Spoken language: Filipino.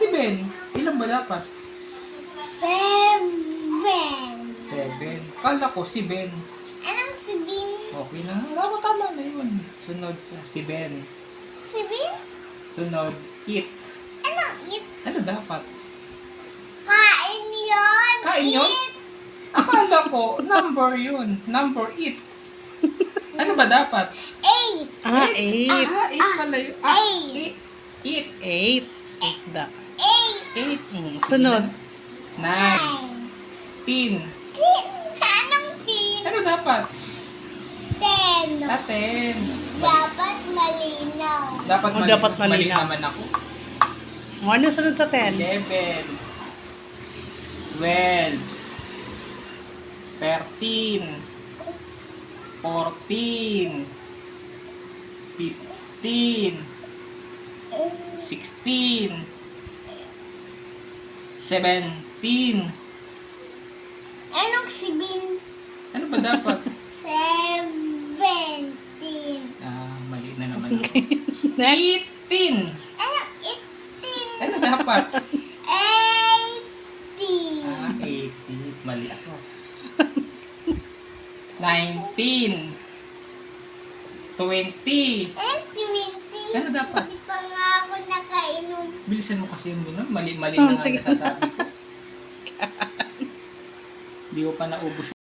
si Ben? Ilan ba dapat? 7. 7. Kala ko si Ben. Anong si Bin? Okay na. Alam mo, tama na yun. Sunod si Ben. Si Bin? Sunod, eat. Anong it? Ano dapat? Kain yun. Kain yun? Eat. Akala ko, number yun. Number eat. Ano ba dapat? 8. 8. Ah, eat pala yun. Ah, Eight. eat. 8. 8 da. 8. 8. Sunod. 9. 10. Anong tin? Ano dapat? 10. 10. Dapat malinaw. Dapat Oh, mali, dapat mali malinaw. naman ako. Ano sunod sa 10? 11. 12. 13. 14. 15. 16. 17. Anong si Bin? Ano ba dapat? 17. Mali na naman ako. Next. 18. Anong 18? Ano dapat? 18. 18. Mali ako. 19. 20. Anong 20? Ano dapat? Hindi pa nga ako nakainom. Bilisan mo kasi yun, no? Mali na nga Sige. nasasabi ko. Hindi ko pa naubos